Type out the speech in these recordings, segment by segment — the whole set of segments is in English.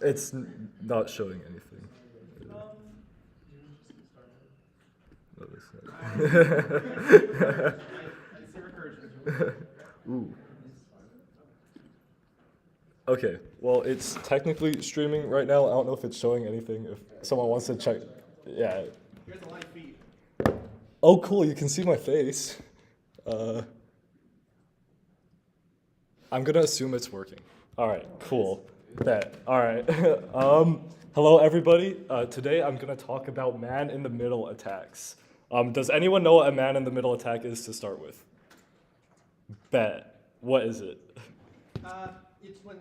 It's not showing anything. No, it's not. Ooh. Okay, well, it's technically streaming right now. I don't know if it's showing anything. If someone wants to check, yeah. Here's a live feed. Oh, cool, you can see my face. Uh, I'm gonna assume it's working. All right, cool. Bet. All right. Hello, everybody. Today I'm gonna talk about man-in-the-middle attacks. Does anyone know what a man-in-the-middle attack is to start with? Bet. What is it? It's when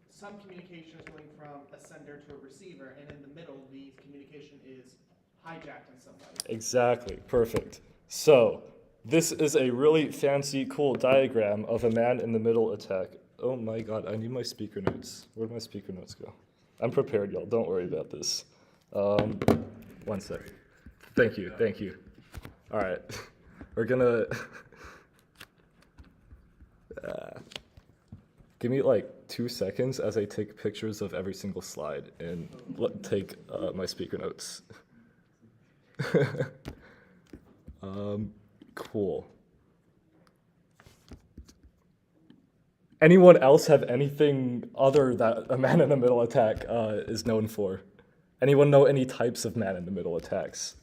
some communication is going from a sender to a receiver, and in the middle, the communication is hijacked in some way. Exactly. Perfect. So, this is a really fancy, cool diagram of a man-in-the-middle attack. Oh my god, I need my speaker notes. Where'd my speaker notes go? I'm prepared, y'all. Don't worry about this. One sec. Thank you. Thank you. All right. We're gonna... Give me like 2 seconds as I take pictures of every single slide and take my speaker notes. Cool. Anyone else have anything other that a man-in-the-middle attack is known for? Anyone know any types of man-in-the-middle attacks?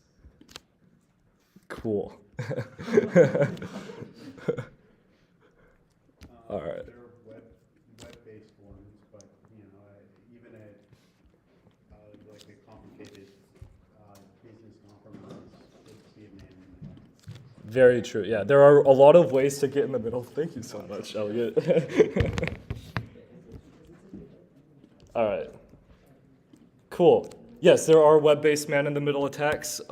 Cool. All right. There are web-based ones, but even like a complicated business compromise would be a man. Very true. Yeah, there are a lot of ways to get in the middle. Thank you so much, Elliot. All right. Cool. Yes, there are web-based man-in-the-middle attacks.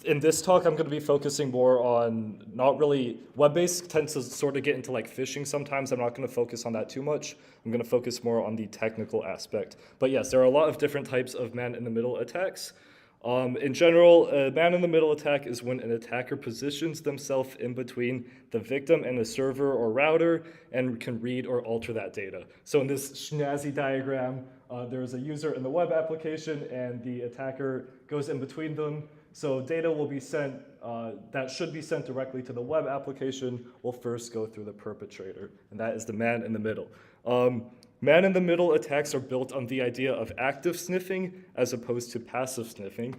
In this talk, I'm going to be focusing more on not really, web-based tends to sort of get into like phishing sometimes. I'm not going to focus on that too much. I'm going to focus more on the technical aspect. But yes, there are a lot of different types of man-in-the-middle attacks. In general, a man-in-the-middle attack is when an attacker positions themselves in between the victim and the server or router and can read or alter that data. So in this snazzy diagram, there is a user in the web application and the attacker goes in between them. So data will be sent, that should be sent directly to the web application, will first go through the perpetrator, and that is the man in the middle. Man-in-the-middle attacks are built on the idea of active sniffing as opposed to passive sniffing.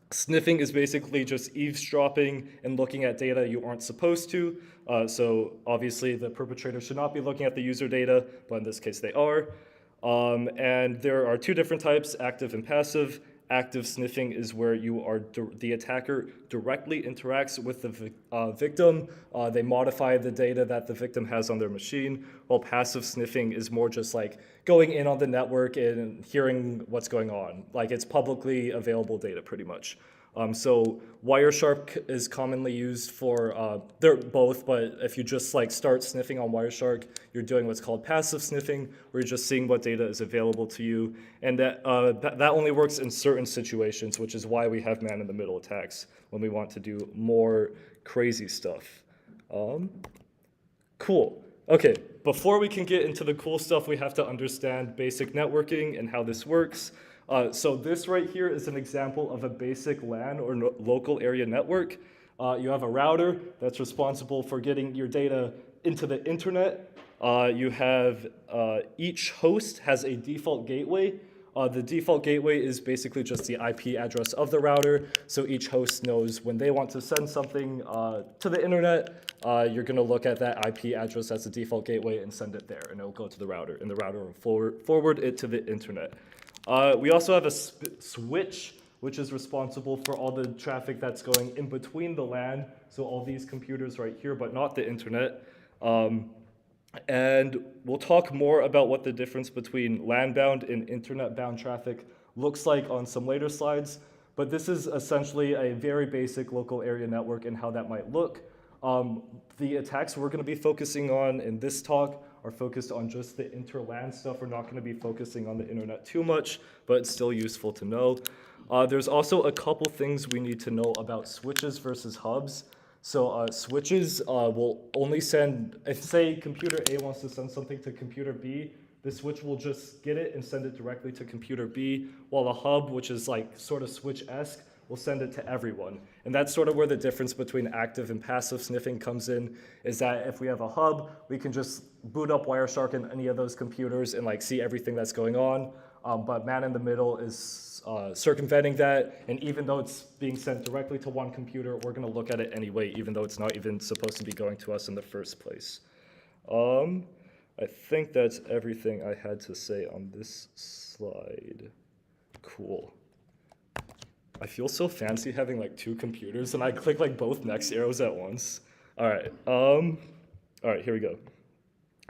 Sniffing is basically just eavesdropping and looking at data you aren't supposed to. So obviously the perpetrator should not be looking at the user data, but in this case they are. And there are two different types, active and passive. Active sniffing is where the attacker directly interacts with the victim. They modify the data that the victim has on their machine, while passive sniffing is more just like going in on the network and hearing what's going on. Like it's publicly available data pretty much. So Wireshark is commonly used for, they're both, but if you just like start sniffing on Wireshark, you're doing what's called passive sniffing, where you're just seeing what data is available to you. And that only works in certain situations, which is why we have man-in-the-middle attacks when we want to do more crazy stuff. Cool. Okay, before we can get into the cool stuff, we have to understand basic networking and how this works. So this right here is an example of a basic LAN or local area network. You have a router that's responsible for getting your data into the internet. You have each host has a default gateway. The default gateway is basically just the IP address of the router. So each host knows when they want to send something to the internet, you're going to look at that IP address as the default gateway and send it there, and it'll go to the router, and the router will forward it to the internet. We also have a switch, which is responsible for all the traffic that's going in between the LAN, so all these computers right here, but not the internet. And we'll talk more about what the difference between LAN-bound and internet-bound traffic looks like on some later slides, but this is essentially a very basic local area network and how that might look. The attacks we're going to be focusing on in this talk are focused on just the inter-LAN stuff. We're not going to be focusing on the internet too much, but it's still useful to know. There's also a couple things we need to know about switches versus hubs. So switches will only send, if say computer A wants to send something to computer B, the switch will just get it and send it directly to computer B, while the hub, which is like sort of switch-esque, will send it to everyone. And that's sort of where the difference between active and passive sniffing comes in, is that if we have a hub, we can just boot up Wireshark in any of those computers and like see everything that's going on. But man in the middle is circumventing that, and even though it's being sent directly to one computer, we're gonna look at it anyway, even though it's not even supposed to be going to us in the first place. I think that's everything I had to say on this slide. Cool. I feel so fancy having like two computers and I click like both next arrows at once. All right, here we go.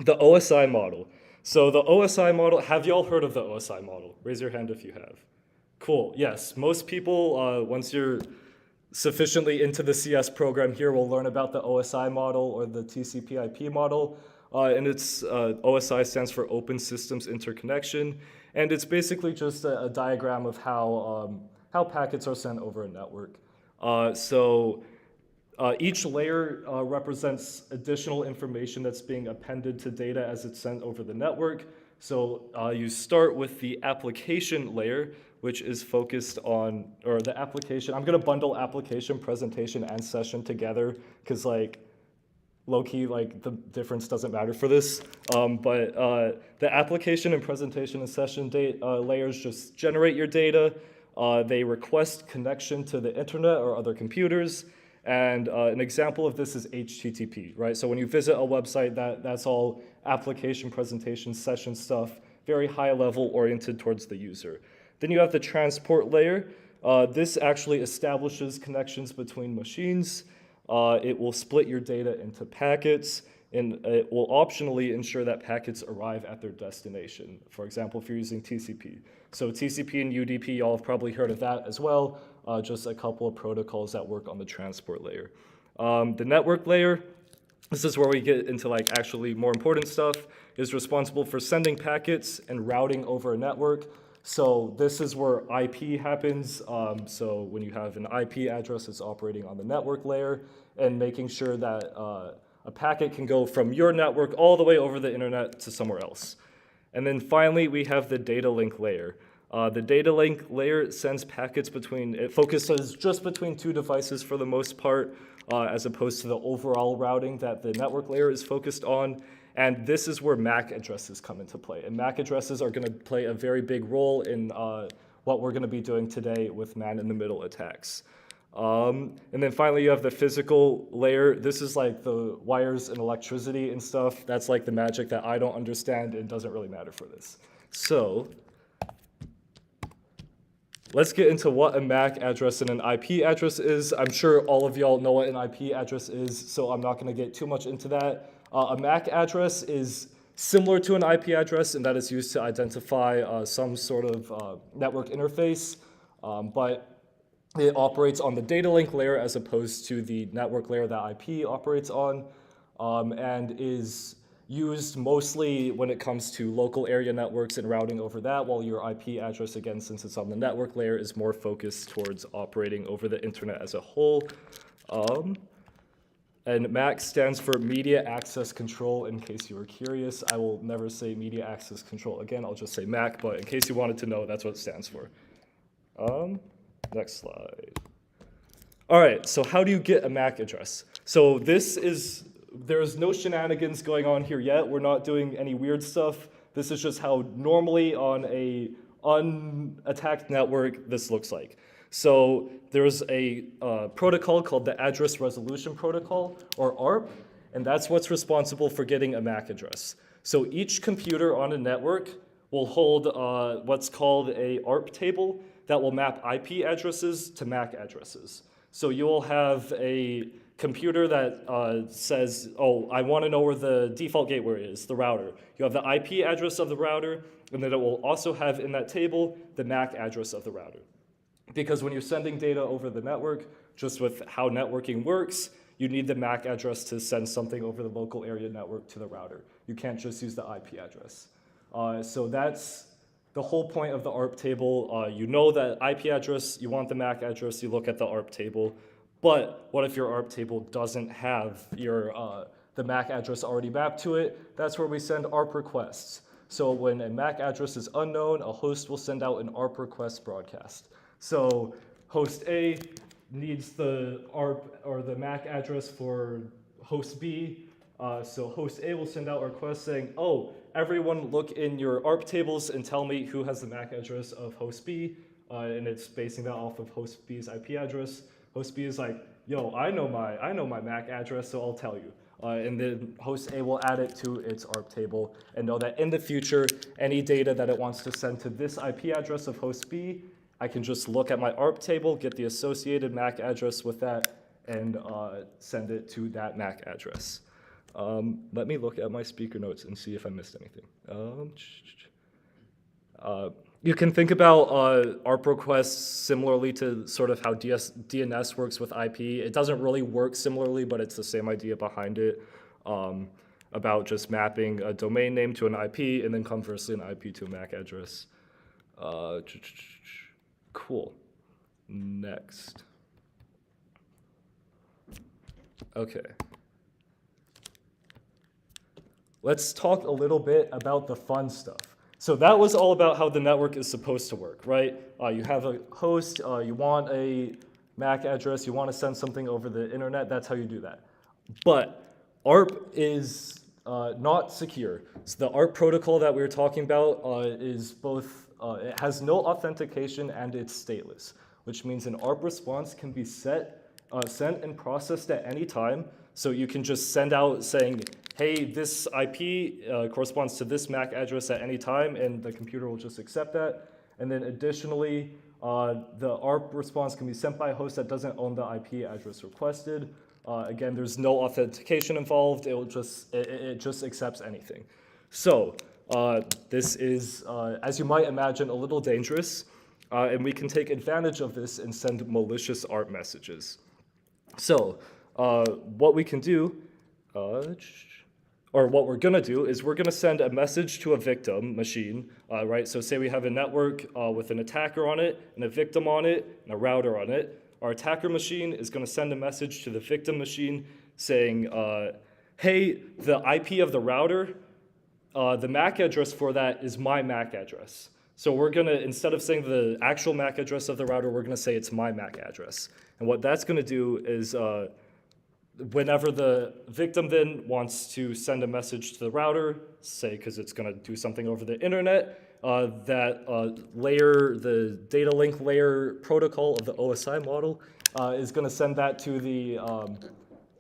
The OSI model. So the OSI model, have you all heard of the OSI model? Raise your hand if you have. Cool, yes. Most people, once you're sufficiently into the CS program here, will learn about the OSI model or the TCP/IP model. And it's OSI stands for Open Systems Interconnection. And it's basically just a diagram of how packets are sent over a network. Each layer represents additional information that's being appended to data as it's sent over the network. So you start with the application layer, which is focused on, or the application, I'm gonna bundle application, presentation, and session together, because like, low-key, like the difference doesn't matter for this. The application and presentation and session layers just generate your data. They request connection to the internet or other computers. And an example of this is HTTP, right? So when you visit a website, that's all application, presentation, session stuff, very high level oriented towards the user. Then you have the transport layer. This actually establishes connections between machines. It will split your data into packets, and it will optionally ensure that packets arrive at their destination. For example, if you're using TCP. So TCP and UDP, y'all have probably heard of that as well, just a couple of protocols that work on the transport layer. The network layer, this is where we get into like actually more important stuff, is responsible for sending packets and routing over a network. So this is where IP happens. So when you have an IP address, it's operating on the network layer and making sure that a packet can go from your network all the way over the internet to somewhere else. And then finally, we have the data link layer. The data link layer sends packets it focuses just between two devices for the most part, as opposed to the overall routing that the network layer is focused on. And this is where MAC addresses come into play. And MAC addresses are gonna play a very big role in what we're gonna be doing today with man-in-the-middle attacks. And then finally, you have the physical layer. This is like the wires and electricity and stuff. That's like the magic that I don't understand and doesn't really matter for this. So let's get into what a MAC address and an IP address is. I'm sure all of y'all know what an IP address is, so I'm not gonna get too much into that. A MAC address is similar to an IP address in that it's used to identify some sort of network interface, but it operates on the data link layer as opposed to the network layer that IP operates on, and is used mostly when it comes to local area networks and routing over that, while your IP address, again, since it's on the network layer, is more focused towards operating over the internet as a whole. And MAC stands for Media Access Control, in case you were curious. I will never say Media Access Control again, I'll just say MAC, but in case you wanted to know, that's what it stands for. Next slide. All right, so how do you get a MAC address? So there's no shenanigans going on here yet. We're not doing any weird stuff. This is just how normally on a unattacked network this looks like. So there's a protocol called the Address Resolution Protocol, or ARP, and that's what's responsible for getting a MAC address. So each computer on a network will hold what's called a ARP table that will map IP addresses to MAC addresses. So you'll have a computer that says, oh, I want to know where the default gateway is, the router. You have the IP address of the router, and then it will also have in that table the MAC address of the router. Because when you're sending data over the network, just with how networking works, you need the MAC address to send something over the local area network to the router. You can't just use the IP address. So that's the whole point of the ARP table. You know that IP address, you want the MAC address, you look at the ARP table. But what if your ARP table doesn't have the MAC address already mapped to it? That's where we send ARP requests. So when a MAC address is unknown, a host will send out an ARP request broadcast. So host A needs the ARP or the MAC address for host B. So host A will send out a request saying, oh, everyone look in your ARP tables and tell me who has the MAC address of host B. And it's basing that off of host B's IP address. Host B is like, yo, I know my MAC address, so I'll tell you. And then host A will add it to its ARP table and know that in the future, any data that it wants to send to this IP address of host B, I can just look at my ARP table, get the associated MAC address with that, and send it to that MAC address. Let me look at my speaker notes and see if I missed anything. You can think about ARP requests similarly to sort of how DNS works with IP. It doesn't really work similarly, but it's the same idea behind it, about just mapping a domain name to an IP and then conversely an IP to a MAC address. Cool. Next. Okay. Let's talk a little bit about the fun stuff. So that was all about how the network is supposed to work, right? You have a host, you want a MAC address, you want to send something over the internet, that's how you do that. But ARP is not secure. So the ARP protocol that we were talking about is both, it has no authentication and it's stateless, which means an ARP response can be sent and processed at any time. So you can just send out saying, hey, this IP corresponds to this MAC address at any time, and the computer will just accept that. And then additionally, the ARP response can be sent by a host that doesn't own the IP address requested. Again, there's no authentication involved. It just accepts anything. So this is, as you might imagine, a little dangerous. And we can take advantage of this and send malicious ARP messages. So what we can do, or what we're gonna do, is we're gonna send a message to a victim machine, right? So say we have a network with an attacker on it, and a victim on it, and a router on it. Our attacker machine is gonna send a message to the victim machine saying, hey, the IP of the router, the MAC address for that is my MAC address. So we're gonna, instead of saying the actual MAC address of the router, we're gonna say it's my MAC address. And what that's gonna do is, whenever the victim then wants to send a message to the router, say because it's going to do something over the internet, that layer, the data link layer protocol of the OSI model is going to send that to the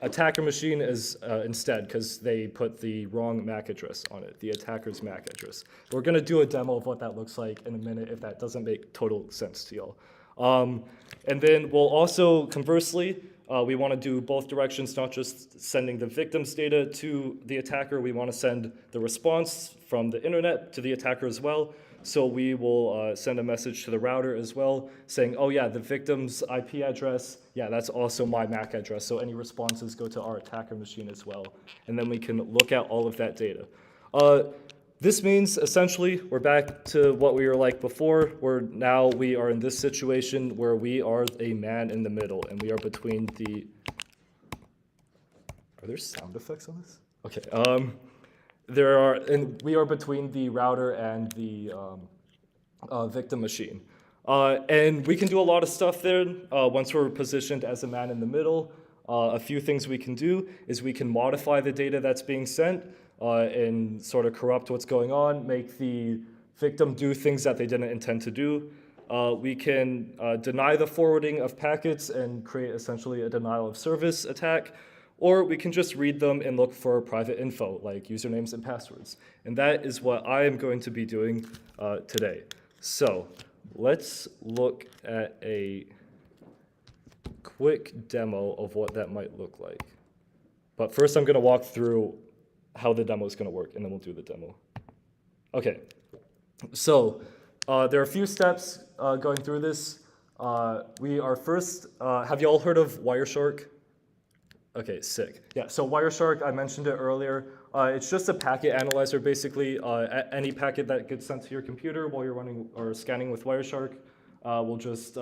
attacker machine as instead, because they put the wrong MAC address on it, the attacker's MAC address. We're going to do a demo of what that looks like in a minute if that doesn't make total sense to y'all. And then we'll also, conversely, we want to do both directions, not just sending the victim's data to the attacker. We want to send the response from the internet to the attacker as well. So we will send a message to the router as well saying, oh yeah, the victim's IP address, yeah, that's also my MAC address. So any responses go to our attacker machine as well. And then we can look at all of that data. This means essentially we're back to what we were like before, where now we are in this situation where we are a man in the middle and we are between the, are there sound effects on this? Okay, and we are between the router and the victim machine. And we can do a lot of stuff there once we're positioned as a man in the middle. A few things we can do is we can modify the data that's being sent and sort of corrupt what's going on, make the victim do things that they didn't intend to do. We can deny the forwarding of packets and create essentially a denial of service attack, or we can just read them and look for private info like usernames and passwords. And that is what I am going to be doing today. So let's look at a quick demo of what that might look like. But first I'm going to walk through how the demo is going to work, and then we'll do the demo. Okay, so there are a few steps going through this. We are first, have you all heard of Wireshark? Okay, sick. Yeah, so Wireshark, I mentioned it earlier. It's just a packet analyzer, basically. Any packet that gets sent to your computer while you're running or scanning with Wireshark will just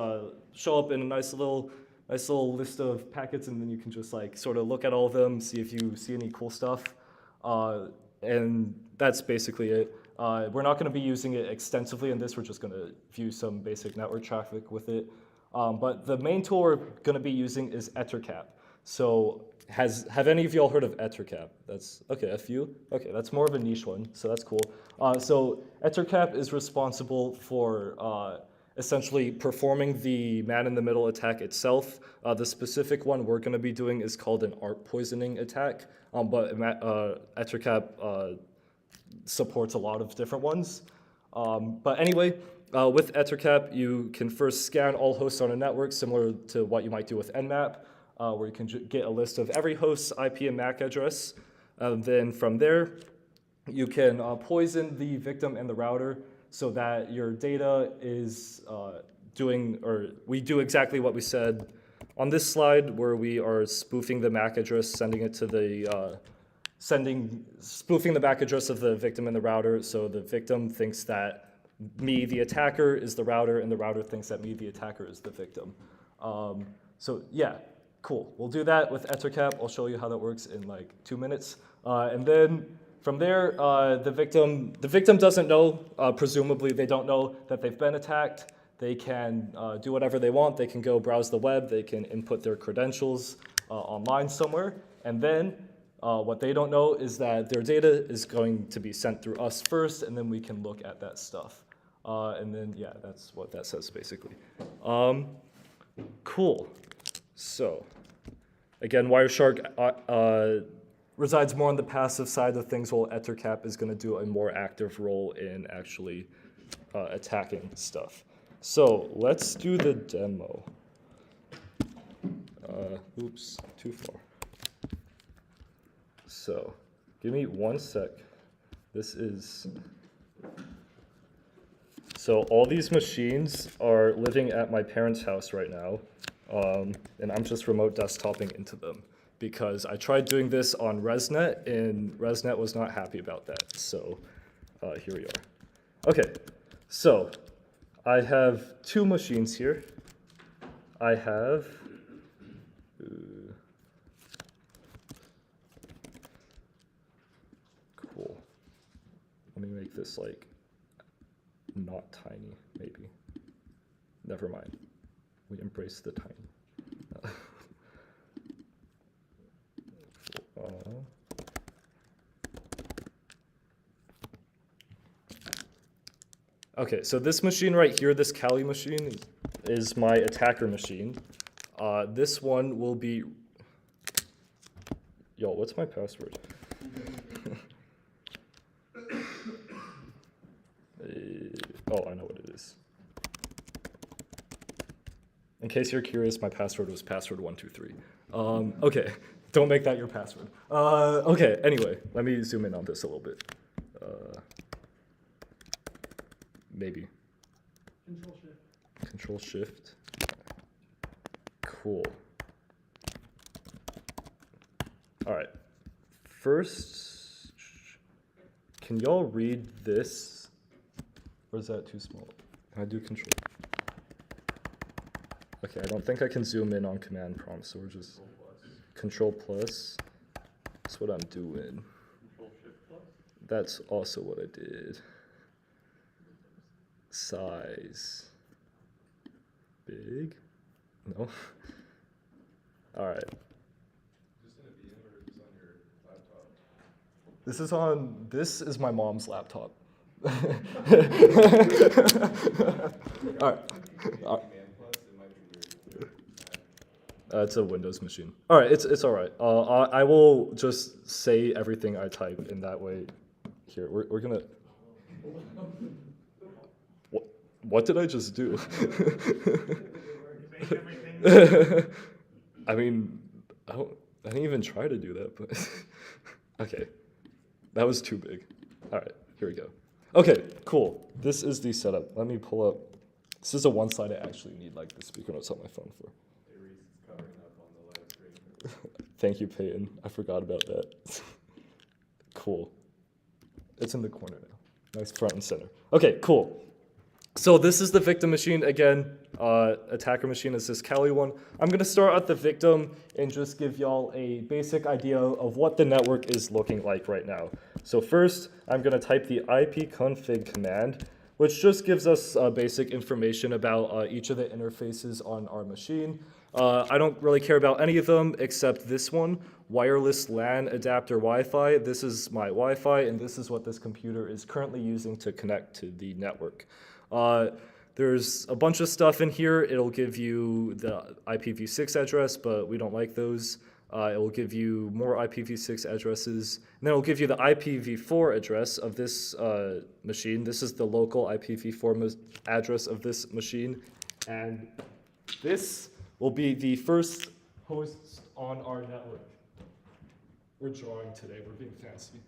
show up in a nice little nice little list of packets, and then you can just like sort of look at all of them, see if you see any cool stuff. And that's basically it. We're not going to be using it extensively in this. We're just going to view some basic network traffic with it. But the main tool we're going to be using is Ettercap. So have any of y'all heard of Ettercap? That's okay, a few. Okay, that's more of a niche one, so that's cool. So Ettercap is responsible for essentially performing the man-in-the-middle attack itself. The specific one we're going to be doing is called an ARP poisoning attack, but Ettercap supports a lot of different ones. But anyway, with Ettercap, you can first scan all hosts on a network, similar to what you might do with Nmap, where you can get a list of every host's IP and MAC address. Then from there, you can poison the victim and the router so that your data is we do exactly what we said on this slide, where we are spoofing the MAC address, sending it to the spoofing the MAC address of the victim and the router, so the victim thinks that me, the attacker, is the router, and the router thinks that me, the attacker, is the victim. So yeah, cool. We'll do that with Ettercap. I'll show you how that works in like 2 minutes. And then from there, the victim doesn't know, presumably they don't know that they've been attacked. They can do whatever they want. They can go browse the web. They can input their credentials online somewhere. And then what they don't know is that their data is going to be sent through us first, and then we can look at that stuff. And then, yeah, that's what that says, basically. Cool. So, again, Wireshark resides more on the passive side of things, while Ettercap is going to do a more active role in actually attacking stuff. So, let's do the demo. Oops, too far. So, give me 1 sec. So all these machines are living at my parents' house right now, and I'm just remote desktoping into them because I tried doing this on ResNet, and ResNet was not happy about that. So here we are. Okay, so I have 2 machines here. I have cool. Let me make this like not tiny, maybe. Never mind. We embrace the tiny. Okay, so this machine right here, this Kali machine, is my attacker machine. This one will be... Yo, what's my password? Oh, I know what it is. In case you're curious, my password was password123. Okay, don't make that your password. Okay, anyway, let me zoom in on this a little bit. Maybe. Control Shift. Cool. All right. First, can y'all read this? Or is that too small? Can I do Control? Okay, I don't think I can zoom in on command prompt, so we're just Control plus. That's what I'm doing. Control Shift plus? That's also what I did. Size. Big? No? All right. Is this in a VM or is this on your laptop? This is my mom's laptop. All right. Command plus, it might be weird. It's a Windows machine. All right, it's all right. I will just say everything I type in that way. Here, we're gonna. What did I just do? I mean, I didn't even try to do that, but okay, that was too big. All right, here we go. Okay, cool. This is the setup. Let me pull up. This is a one slide I actually need like the speaker notes on my phone for. Reese is covering up on the live stream. Thank you, Peyton. I forgot about that. Cool. It's in the corner now. Nice front and center. Okay, cool. So this is the victim machine again. Attacker machine is this Kali one. I'm gonna start at the victim and just give y'all a basic idea of what the network is looking like right now. So first, I'm gonna type the ipconfig command, which just gives us basic information about each of the interfaces on our machine. I don't really care about any of them except this one, wireless LAN adapter Wi-Fi. This is my Wi-Fi, and this is what this computer is currently using to connect to the network. There's a bunch of stuff in here. It'll give you the IPv6 address, but we don't like those. It will give you more IPv6 addresses, and then it'll give you the IPv4 address of this machine. This is the local IPv4 address of this machine, and this will be the first host on our network. We're drawing today, we're being fancy.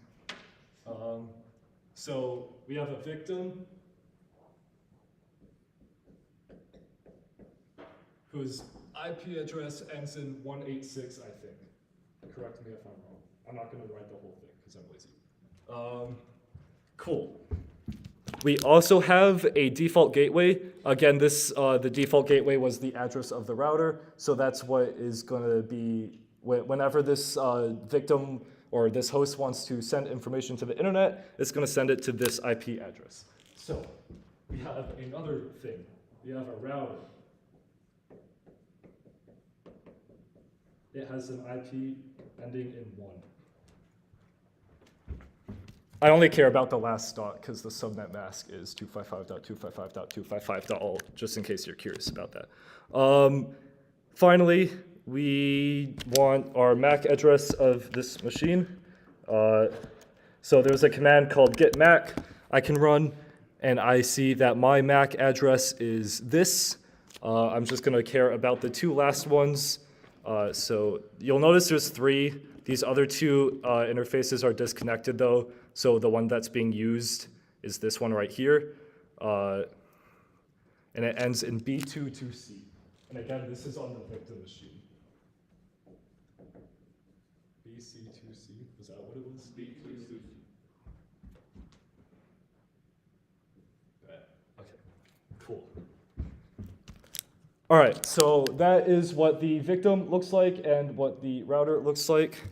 So we have a victim whose IP address ends in 186, I think. Correct me if I'm wrong. I'm not going to write the whole thing because I'm lazy. Cool. We also have a default gateway. Again, this the default gateway was the address of the router, so that's what is going to be whenever this victim or this host wants to send information to the internet, it's going to send it to this IP address. So we have another thing. We have a router. It has an IP ending in 1. I only care about the last dot because the subnet mask is 255.255.255.all, just in case you're curious about that. Finally, we want our MAC address of this machine. So there's a command called get MAC I can run, and I see that my MAC address is this. I'm just going to care about the two last ones. So you'll notice there's 3. These other 2 interfaces are disconnected though. So the one that's being used is this one right here. And it ends in B22C. And again, this is on the victim machine. BC2C, was that what it was? B22C. Okay, cool. All right, so that is what the victim looks like and what the router looks like.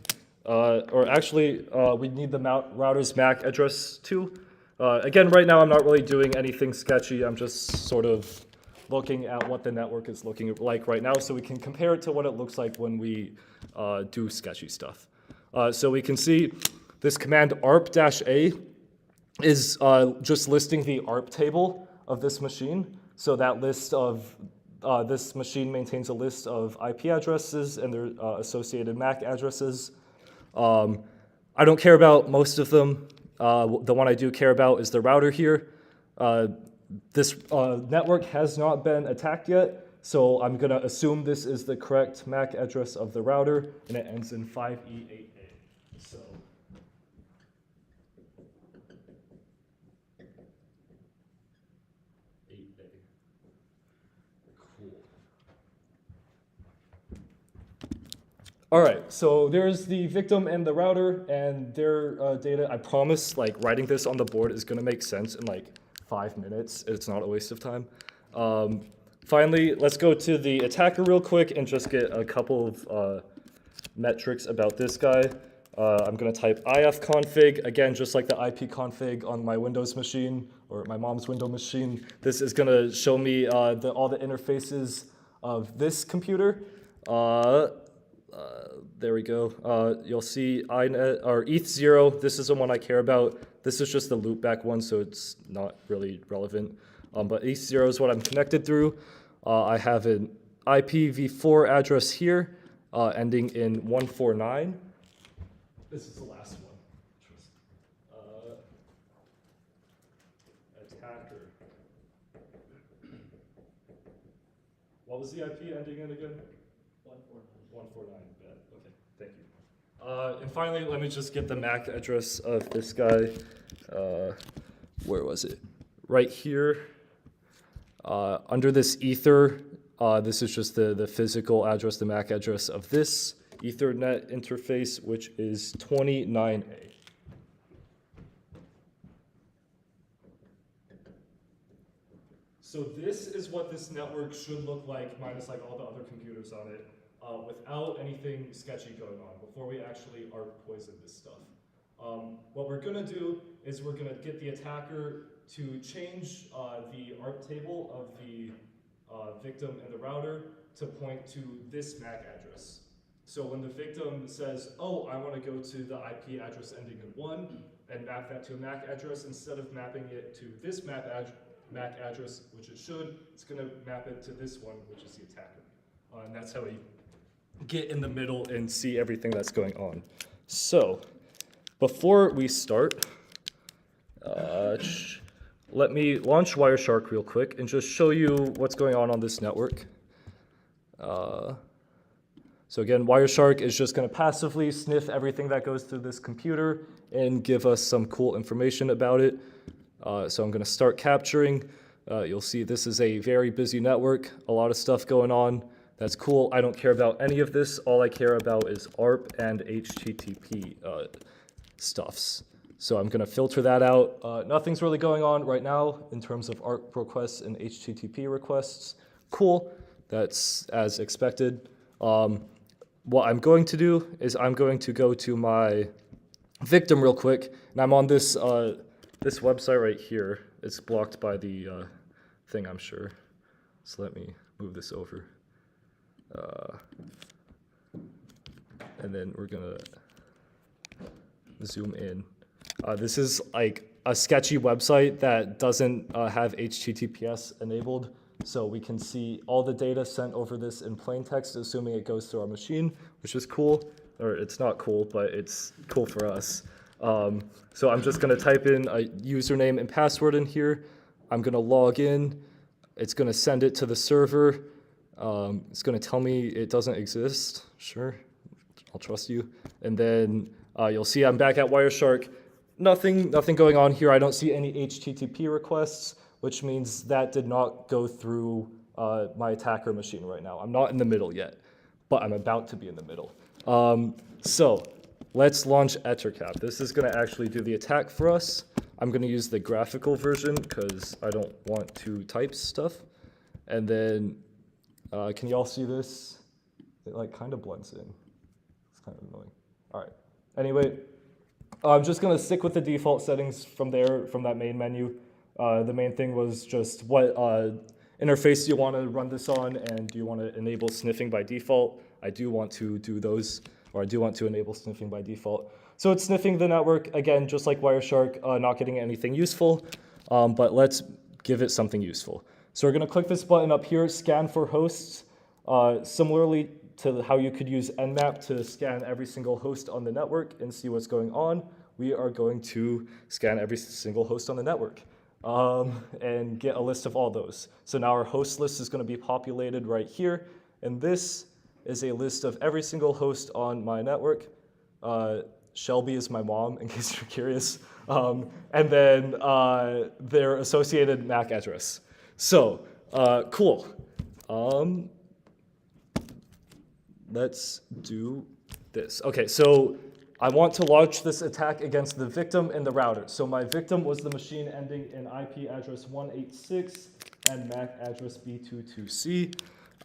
Or actually, we need the router's MAC address too. Again, right now I'm not really doing anything sketchy. I'm just sort of looking at what the network is looking like right now so we can compare it to what it looks like when we do sketchy stuff. So we can see this command arp-a is just listing the arp table of this machine. So that list of this machine maintains a list of IP addresses and their associated MAC addresses. I don't care about most of them. The one I do care about is the router here. This network has not been attacked yet, so I'm going to assume this is the correct MAC address of the router, and it ends in 5E8A. So all right, so there's the victim and the router and their data. I promise, like, writing this on the board is going to make sense in like 5 minutes. It's not a waste of time. Finally, let's go to the attacker real quick and just get a couple of metrics about this guy. I'm going to type ifconfig, again, just like the ipconfig on my Windows machine or my mom's Windows machine. This is going to show me all the interfaces of this computer. There we go. You'll see INET, or ETH0. This is the one I care about. This is just the loopback one, so it's not really relevant. But ETH0 is what I'm connected through. I have an IPv4 address here, ending in 149. This is the last one. Attacker. What was the IP ending in again? 149. Bad. Okay, thank you. And finally, let me just get the MAC address of this guy. Where was it? Right here. Under this Ether, this is just the physical address, the MAC address of this Ethernet interface, which is 29A. So this is what this network should look like, minus like all the other computers on it, without anything sketchy going on, before we actually ARP poison this stuff. What we're gonna do is we're gonna get the attacker to change the ARP table of the victim and the router to point to this MAC address. So when the victim says, oh, I want to go to the IP address ending in 1 and map that to a MAC address, instead of mapping it to this MAC address, which it should, it's going to map it to this one, which is the attacker. And that's how we get in the middle and see everything that's going on. So before we start, let me launch Wireshark real quick and just show you what's going on this network. So again, Wireshark is just going to passively sniff everything that goes through this computer and give us some cool information about it. So I'm going to start capturing. You'll see this is a very busy network, a lot of stuff going on. That's cool. I don't care about any of this. All I care about is ARP and HTTP stuffs. So I'm going to filter that out. Nothing's really going on right now in terms of ARP requests and HTTP requests. Cool. That's as expected. What I'm going to do is I'm going to go to my victim real quick, and I'm on this this website right here. It's blocked by the thing, I'm sure. So let me move this over. And then we're gonna zoom in. This is like a sketchy website that doesn't have HTTPS enabled. So we can see all the data sent over this in plain text, assuming it goes through our machine, which is cool. Or it's not cool, but it's cool for us. So I'm just going to type in a username and password in here. I'm going to log in. It's going to send it to the server. It's going to tell me it doesn't exist. Sure, I'll trust you. And then you'll see I'm back at Wireshark. Nothing going on here. I don't see any HTTP requests, which means that did not go through my attacker machine right now. I'm not in the middle yet, but I'm about to be in the middle. So let's launch Ettercap. This is going to actually do the attack for us. I'm going to use the graphical version because I don't want to type stuff. And then, can you all see this? It like kind of blends in. It's kind of annoying. All right. Anyway, I'm just going to stick with the default settings from there, from that main menu. The main thing was just what interface do you want to run this on, and do you want to enable sniffing by default? I do want to do those, or I do want to enable sniffing by default. So it's sniffing the network, again, just like Wireshark, not getting anything useful, but let's give it something useful. So we're going to click this button up here, scan for hosts. Similarly to how you could use Nmap to scan every single host on the network and see what's going on, we are going to scan every single host on the network. And get a list of all those. So now our host list is going to be populated right here, and this is a list of every single host on my network. Shelby is my mom, in case you're curious, and then their associated MAC address. So, cool. Let's do this. Okay, so I want to launch this attack against the victim and the router. So my victim was the machine ending in IP address 186 and MAC address B22C.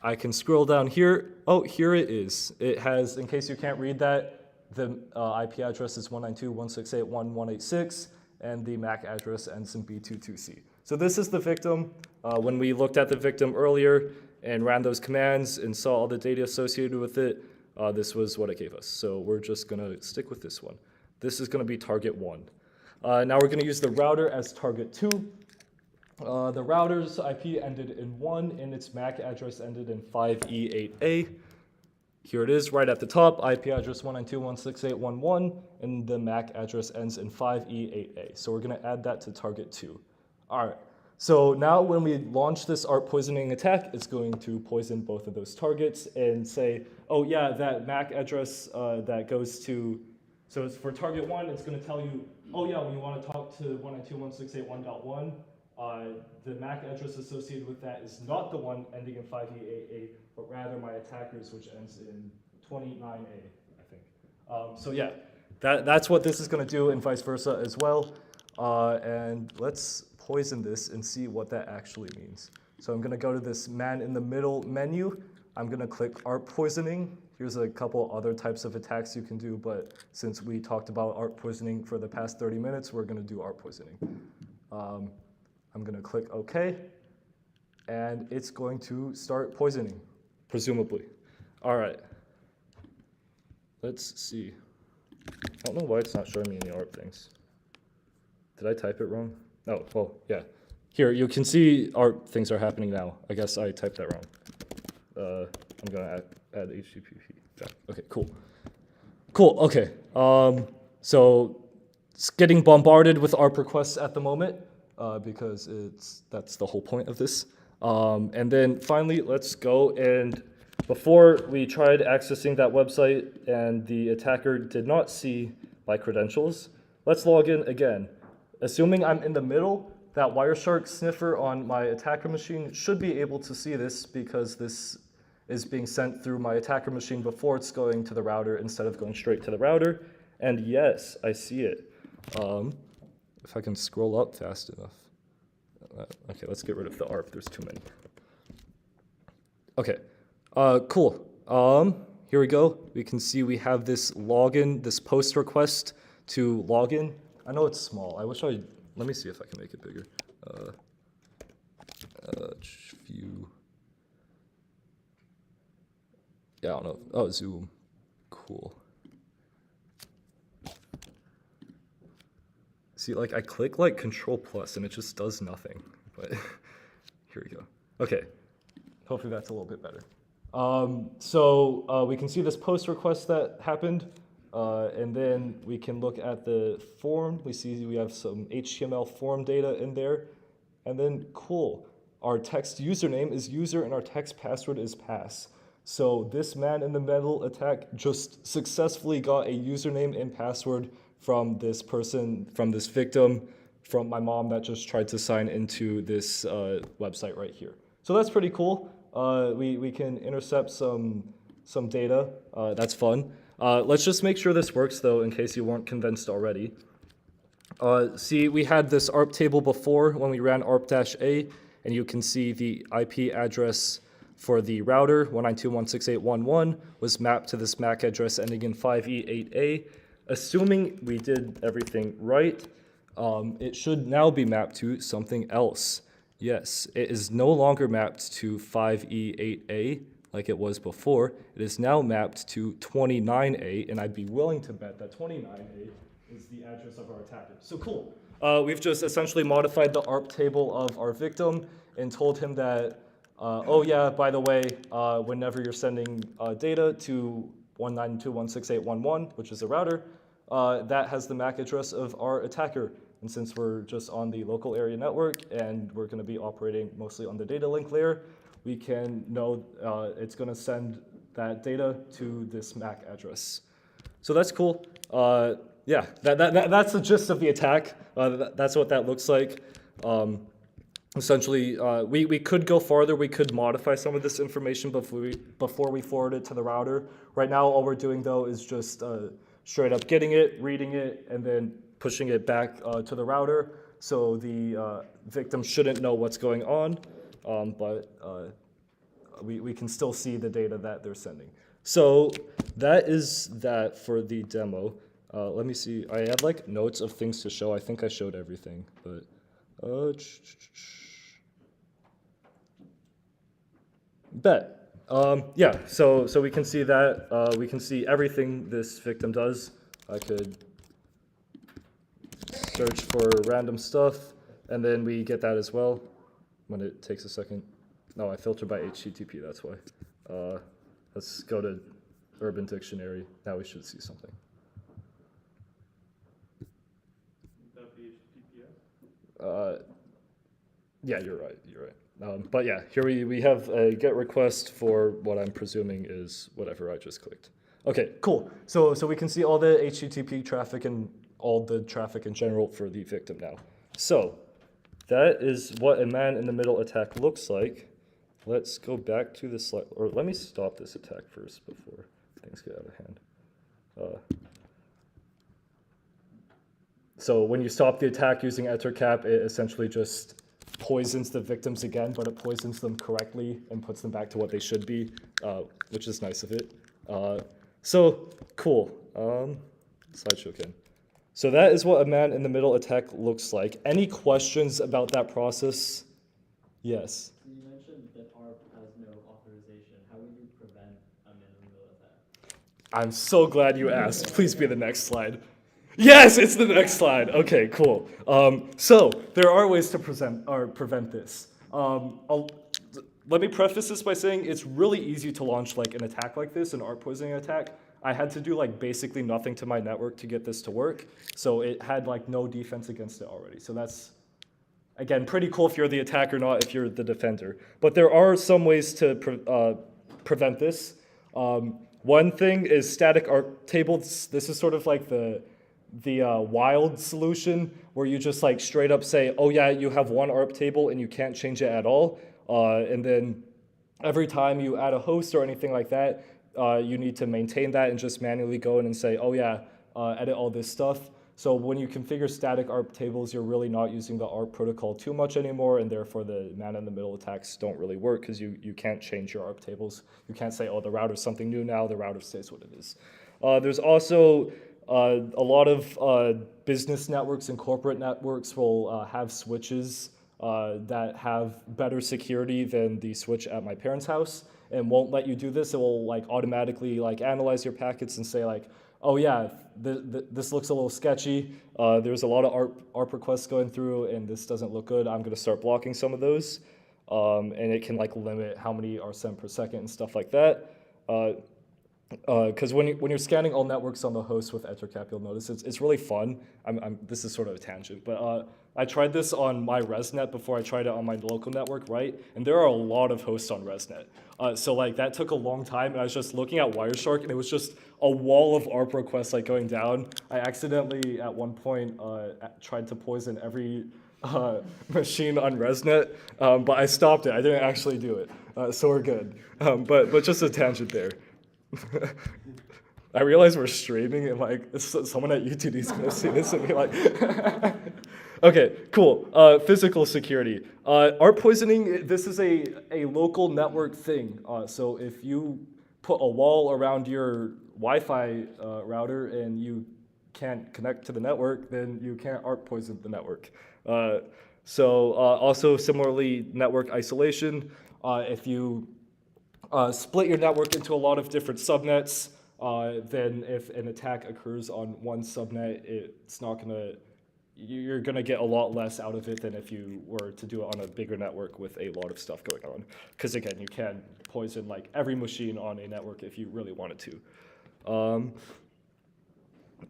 I can scroll down here. Oh, here it is. It has, in case you can't read that, the IP address is 192.168.1.186, and the MAC address ends in B22C. So this is the victim. When we looked at the victim earlier and ran those commands and saw all the data associated with it, this was what it gave us. So we're just going to stick with this one. This is going to be target 1. Now we're going to use the router as target 2. The router's IP ended in 1, and its MAC address ended in 5E8A. Here it is right at the top, IP address 192.168.1.1, and the MAC address ends in 5E8A. So we're going to add that to target 2. All right. So now when we launch this ARP poisoning attack, it's going to poison both of those targets and say, oh yeah, that MAC address that goes to, so it's for target 1, it's going to tell you, oh yeah, when you want to talk to 192.168.1.1, the MAC address associated with that is not the one ending in 5E8A, but rather my attacker's, which ends in 29A, I think. So yeah, that's what this is going to do, and vice versa as well. And let's poison this and see what that actually means. So I'm gonna go to this man in the middle menu. I'm gonna click ARP poisoning. Here's a couple other types of attacks you can do, but since we talked about ARP poisoning for the past 30 minutes, we're gonna do ARP poisoning. I'm gonna click OK, and it's going to start poisoning, presumably. All right, let's see. I don't know why it's not showing me any ARP things. Did I type it wrong? Oh, well, yeah. Here, you can see ARP things are happening now. I guess I typed that wrong. I'm gonna add HTTP. Yeah. Okay, cool. Cool, okay. So it's getting bombarded with ARP requests at the moment because that's the whole point of this. And then finally, let's go and before we tried accessing that website and the attacker did not see my credentials, let's log in again. Assuming I'm in the middle, that Wireshark sniffer on my attacker machine should be able to see this because this is being sent through my attacker machine before it's going to the router instead of going straight to the router. And yes, I see it. If I can scroll up fast enough. Okay, let's get rid of the ARP. There's too many. Okay, cool. Here we go. We can see we have this login, this post request to login. I know it's small. Let me see if I can make it bigger. View. Yeah, I don't know. Oh, zoom. Cool. See, like I click like Control Plus and it just does nothing. But here we go. Okay. Hopefully that's a little bit better. So we can see this post request that happened. And then we can look at the form. We see we have some HTML form data in there. And then, cool, our text username is user and our text password is pass. So this man in the middle attack just successfully got a username and password from this person, from this victim, from my mom that just tried to sign into this website right here. So that's pretty cool. We can intercept some data. That's fun. Let's just make sure this works, though, in case you weren't convinced already. See, we had this ARP table before when we ran ARP-A, and you can see the IP address for the router, 192.168.1.1, was mapped to this MAC address ending in 5E8A. Assuming we did everything right, it should now be mapped to something else. Yes, it is no longer mapped to 5E8A, like it was before. It is now mapped to 29A, and I'd be willing to bet that 29A is the address of our attacker. So cool. We've just essentially modified the ARP table of our victim and told him that, oh yeah, by the way, whenever you're sending data to 192.168.1.1, which is the router, that has the MAC address of our attacker. And since we're just on the local area network and we're going to be operating mostly on the data link layer, we can know it's going to send that data to this MAC address. So that's cool. Yeah, that's the gist of the attack. That's what that looks like. Essentially, we could go farther. We could modify some of this information before we forward it to the router. Right now, all we're doing, though, is just straight up getting it, reading it, and then pushing it back to the router. So the victim shouldn't know what's going on, but we can still see the data that they're sending. So that is that for the demo. Let me see. I had like notes of things to show. I think I showed everything, but bet. Yeah. So we can see that. We can see everything this victim does. I could search for random stuff, and then we get that as well when it takes a second. No, I filtered by HTTP. That's why. Let's go to Urban Dictionary. Now we should see something. Yeah, you're right. You're right. But yeah, here we have a GET request for what I'm presuming is whatever I just clicked. Okay, cool. So we can see all the HTTP traffic and all the traffic in general for the victim now. So that is what a man-in-the-middle attack looks like. Let's go back to the slide, or let me stop this attack first before things get out of hand. So when you stop the attack using Ettercap, it essentially just poisons the victims again, but it poisons them correctly and puts them back to what they should be, which is nice of it. So cool. Slideshow again. So that is what a man-in-the-middle attack looks like. Any questions about that process? Yes. So you mentioned that ARP has no authorization. How would you prevent a man-in-the-middle attack? I'm so glad you asked. Please be the next slide. Yes, it's the next slide. Okay, cool. So there are ways to prevent this. Let me preface this by saying it's really easy to launch like an attack like this, an ARP poisoning attack. I had to do like basically nothing to my network to get this to work. So it had like no defense against it already. So that's, again, pretty cool if you're the attacker, not if you're the defender. But there are some ways to prevent this. One thing is static ARP tables. This is sort of like the wild solution where you just like straight up say, oh yeah, you have one ARP table and you can't change it at all. And then every time you add a host or anything like that, you need to maintain that and just manually go in and say, oh yeah, edit all this stuff. So when you configure static ARP tables, you're really not using the ARP protocol too much anymore, and therefore the man-in-the-middle attacks don't really work because you can't change your ARP tables. You can't say, oh, the router's something new now, the router stays what it is. There's also a lot of business networks and corporate networks will have switches that have better security than the switch at my parents' house, and won't let you do this. It will like automatically like analyze your packets and say like, oh yeah, this looks a little sketchy. There's a lot of ARP requests going through, and this doesn't look good. I'm gonna start blocking some of those, and it can like limit how many are sent per second and stuff like that. Because when you're scanning all networks on the host with Ethercap, you'll notice it's really fun. This is sort of a tangent, but I tried this on my ResNet before I tried it on my local network, right? And there are a lot of hosts on ResNet. So like that took a long time, and I was just looking at Wireshark, and it was just a wall of ARP requests like going down. I accidentally at one point tried to poison every machine on ResNet, but I stopped it. I didn't actually do it, so we're good. But just a tangent there. I realize we're streaming, and like someone at UTD is gonna see this and be like, okay, cool. Physical security. ARP poisoning, this is a local network thing. So if you put a wall around your Wi-Fi router and you can't connect to the network, then you can't ARP poison the network. Also similarly, network isolation. If you split your network into a lot of different subnets, then if an attack occurs on one subnet, you're gonna get a lot less out of it than if you were to do it on a bigger network with a lot of stuff going on. Because again, you can poison like every machine on a network if you really wanted to.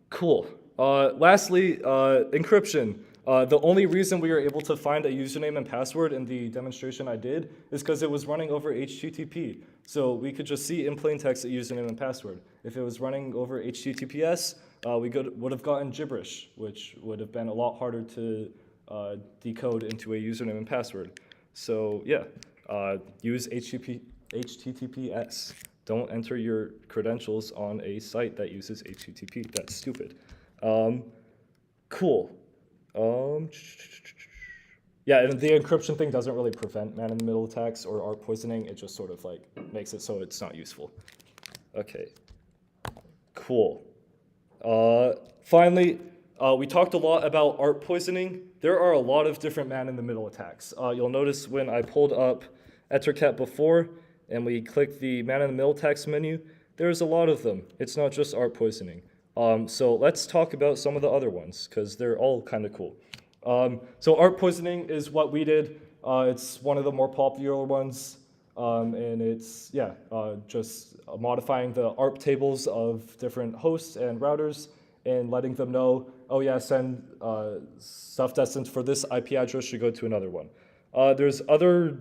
Cool. Lastly, encryption. The only reason we were able to find a username and password in the demonstration I did is because it was running over HTTP. So we could just see in plain text a username and password. If it was running over HTTPS, we would have gotten gibberish, which would have been a lot harder to decode into a username and password. So yeah, use HTTPS. Don't enter your credentials on a site that uses HTTP. That's stupid. Cool. Yeah, and the encryption thing doesn't really prevent man-in-the-middle attacks or ARP poisoning. It just sort of like makes it so it's not useful. Okay, cool. Finally, we talked a lot about ARP poisoning. There are a lot of different man-in-the-middle attacks. You'll notice when I pulled up Ethercat before and we clicked the man-in-the-middle attacks menu, there's a lot of them. It's not just ARP poisoning. So let's talk about some of the other ones, because they're all kind of cool. So ARP poisoning is what we did. It's one of the more popular ones, and it's, just modifying the ARP tables of different hosts and routers and letting them know, oh yeah, send stuff destined for this IP address should go to another one. There's other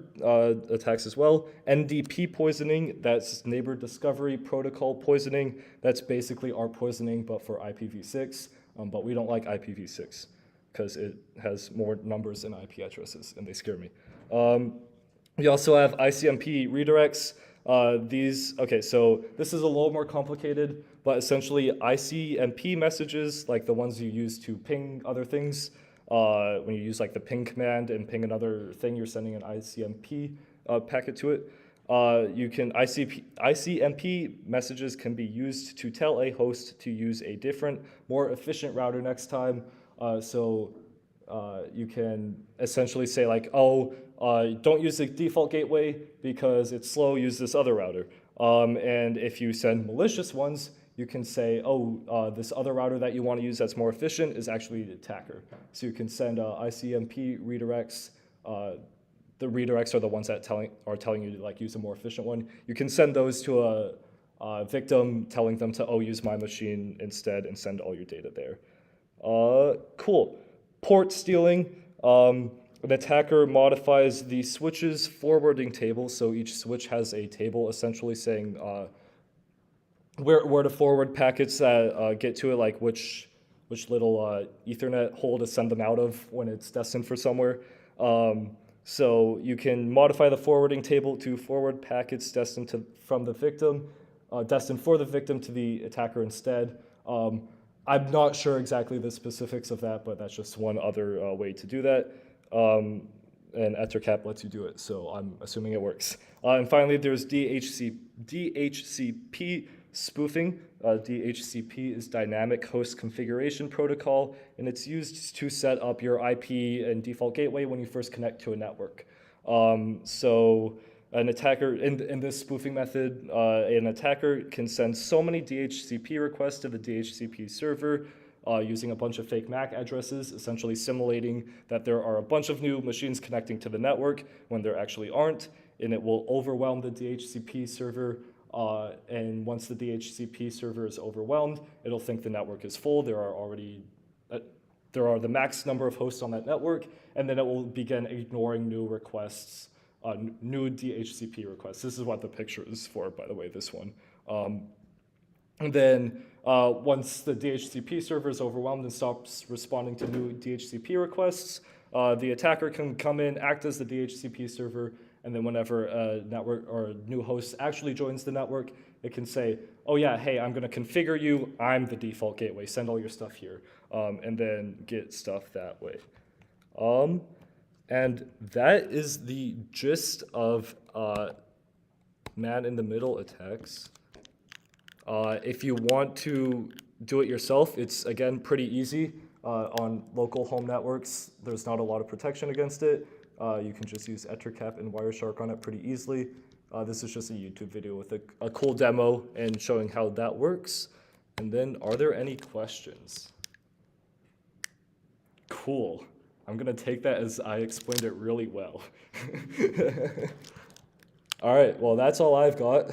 attacks as well. NDP poisoning, that's neighbor discovery protocol poisoning. That's basically ARP poisoning, but for IPv6. But we don't like IPv6 because it has more numbers than IP addresses, and they scare me. We also have ICMP redirects. So this is a little more complicated, but essentially ICMP messages, like the ones you use to ping other things, when you use like the ping command and ping another thing, you're sending an ICMP packet to it. ICMP messages can be used to tell a host to use a different, more efficient router next time. You can essentially say like, oh, don't use the default gateway because it's slow, use this other router. And if you send malicious ones, you can say, oh, this other router that you want to use that's more efficient is actually the attacker. So you can send ICMP redirects. The redirects are the ones that are telling you to like use a more efficient one. You can send those to a victim, telling them to use my machine instead and send all your data there. Cool. Port stealing. An attacker modifies the switch's forwarding table, so each switch has a table essentially saying where to forward packets that get to it, like which little Ethernet hole to send them out of when it's destined for somewhere. So you can modify the forwarding table to forward packets destined for the victim to the attacker instead. I'm not sure exactly the specifics of that, but that's just one other way to do that. And EtherCap lets you do it, so I'm assuming it works. And finally, there's DHCP spoofing. DHCP is Dynamic Host Configuration Protocol, and it's used to set up your IP and default gateway when you first connect to a network. So an attacker, in this spoofing method, an attacker can send so many DHCP requests to the DHCP server using a bunch of fake MAC addresses, essentially simulating that there are a bunch of new machines connecting to the network when there actually aren't, and it will overwhelm the DHCP server. And once the DHCP server is overwhelmed, it'll think the network is full. There are the max number of hosts on that network, and then it will begin ignoring new requests, new DHCP requests. This is what the picture is for, by the way, this one. And then once the DHCP server is overwhelmed and stops responding to new DHCP requests, the attacker can come in, act as the DHCP server, and then whenever a network or a new host actually joins the network, it can say, oh yeah, hey, I'm going to configure you. I'm the default gateway. Send all your stuff here, and then get stuff that way. And that is the gist of man-in-the-middle attacks. If you want to do it yourself, it's, again, pretty easy. On local home networks, there's not a lot of protection against it. You can just use EtherCap and Wireshark on it pretty easily. This is just a YouTube video with a cool demo and showing how that works. And then, are there any questions? Cool. I'm going to take that as I explained it really well. All right, well, that's all I've got.